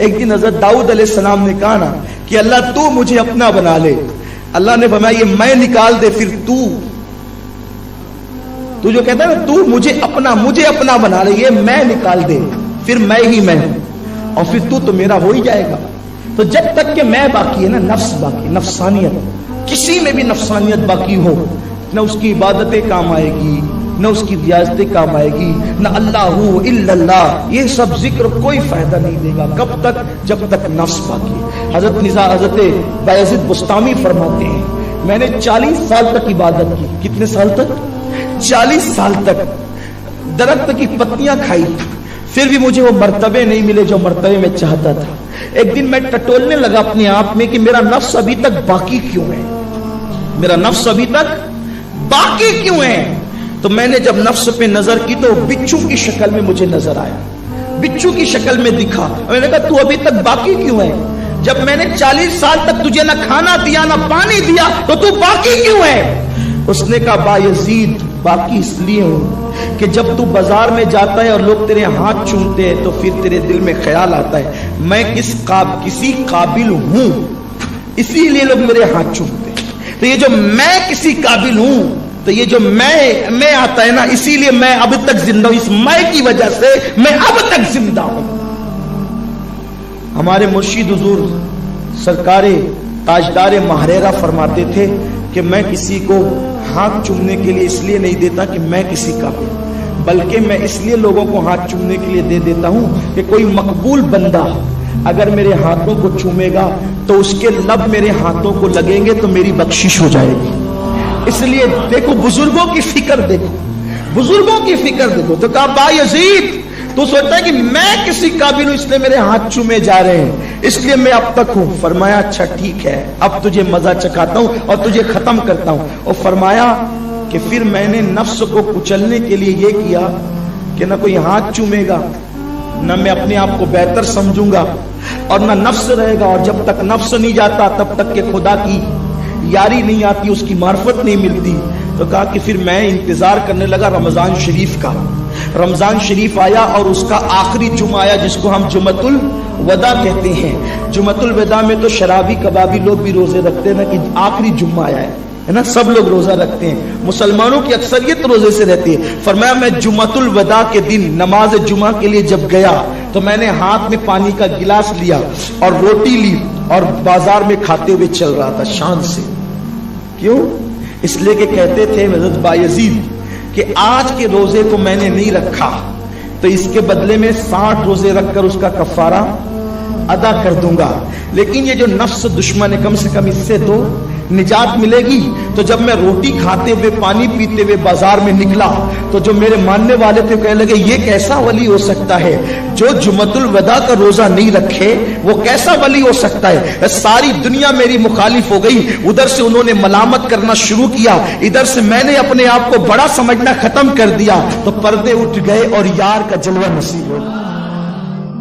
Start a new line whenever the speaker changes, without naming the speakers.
ایک دن حضرت داؤد علیہ السلام نے کہا نا کہ اللہ تو مجھے اپنا بنا لے. اللہ نے فرمایا یہ میں نکال دے پھر تو جو کہتا ہے نا تو مجھے اپنا بنا لے، یہ میں نکال دے پھر میں ہی میں ہوں، اور پھر تو میرا ہو ہی جائے گا. تو جب تک کہ میں باقی ہے نا، نفس باقی، نفسانیت، کسی میں بھی نفسانیت باقی ہو، نہ اس کی عبادتیں کام آئے گی، نہ اس کی ریاضتیں کام آئے گی، نہ اللہ الا اللہ، یہ سب ذکر کوئی فائدہ نہیں دے گا. کب تک؟ جب تک نفس باقی. حضرت بایزید بستامی فرماتے ہیں میں نے 40 سال تک عبادت کی. کتنے سال تک؟ 40 سال تک. درخت کی پتیاں کھائی پھر بھی مجھے وہ مرتبے نہیں ملے جو مرتبے میں چاہتا تھا. ایک دن میں ٹٹولنے لگا اپنے آپ میں کہ میرا نفس ابھی تک باقی کیوں ہے، میرا نفس ابھی تک باقی کیوں ہے. تو میں نے جب نفس پہ نظر کی تو بچھو کی شکل میں مجھے نظر آیا، بچھو کی شکل میں دکھا. میں نے کہا تو ابھی تک باقی کیوں ہے؟ جب میں نے 40 سال تک تجھے نہ کھانا دیا نہ پانی دیا تو تو باقی کیوں ہے؟ اس نے کہا بایزید باقی اس لیے ہوں کہ جب تو بازار میں جاتا ہے اور لوگ تیرے ہاتھ چومتے ہیں تو پھر تیرے دل میں خیال آتا ہے میں کسی قابل ہوں، اسی لیے لوگ میرے ہاتھ چومتے ہیں. تو یہ جو میں کسی قابل ہوں، تو یہ جو میں آتا ہے نا، اسی لیے میں اب تک زندہ ہوں، اس میں کی وجہ سے میں اب تک زندہ ہوں. ہمارے مرشد حضور سرکار تاجدار ماہریرہ فرماتے تھے کہ میں کسی کو ہاتھ چومنے کے لیے اس لیے نہیں دیتا کہ میں کسی قابل، بلکہ میں اس لیے لوگوں کو ہاتھ چومنے کے لیے دے دیتا ہوں کہ کوئی مقبول بندہ اگر میرے ہاتھوں کو چومے گا تو اس کے لب میرے ہاتھوں کو لگیں گے تو میری بخشش ہو جائے گی. اس لیے دیکھو بزرگوں کی فکر دیکھو، بزرگوں کی فکر دیکھو. تو کہا بایزید تو سوچتا ہے کہ میں کسی قابل ہوں اس لیے میرے ہاتھ چومے جا رہے ہیں، اس لیے میں اب تک ہوں. فرمایا اچھا ٹھیک ہے، اب تجھے مزہ چکھاتا ہوں اور تجھے ختم کرتا ہوں. اور فرمایا کہ پھر میں نے نفس کو کچلنے کے لیے یہ کیا کہ نہ کوئی ہاتھ چومے گا، نہ میں اپنے آپ کو بہتر سمجھوں گا، اور نہ نفس رہے گا. اور جب تک نفس نہیں جاتا تب تک کہ خدا کی یاری نہیں آتی، اس کی معرفت نہیں ملتی. تو کہا کہ پھر میں انتظار کرنے لگا رمضان شریف کا. رمضان شریف آیا اور اس کا آخری جمعہ آیا جس کو ہم جمعۃ الوداع کہتے ہیں. جمعۃ الوداع میں تو شرابی کبابی لوگ بھی روزے رکھتے ہیں نا کہ آخری جمعہ آیا ہے نا، سب لوگ روزہ رکھتے ہیں، مسلمانوں کی اکثریت روزے سے رہتی ہے. فرمایا میں جمعۃ الوداع کے دن نماز جمعہ کے لیے جب گیا تو میں نے ہاتھ میں پانی کا گلاس لیا اور روٹی لی اور بازار میں کھاتے ہوئے چل رہا تھا شان سے. کیوں؟ اس لیے کہ کہتے تھے حضرت بایزید کہ آج کے روزے کو میں نے نہیں رکھا تو اس کے بدلے میں 60 روزے رکھ کر اس کا کفارہ ادا کر دوں گا. لیکن یہ جو نفس دشمن ہے کم سے کم اس سے تو نجات ملے گی. تو جب میں روٹی کھاتے ہوئے پانی پیتے ہوئے بازار میں نکلا تو جو میرے ماننے والے تھے کہنے لگے یہ کیسا ولی ہو سکتا ہے جو جمعۃ الوداع کا روزہ نہیں رکھے، وہ کیسا ولی ہو سکتا ہے. ساری دنیا میری مخالف ہو گئی. ادھر سے انہوں نے ملامت کرنا شروع کیا، ادھر سے میں نے اپنے آپ کو بڑا سمجھنا ختم کر دیا. تو پردے اٹھ گئے اور یار کا جلوہ نصیب ہو گیا.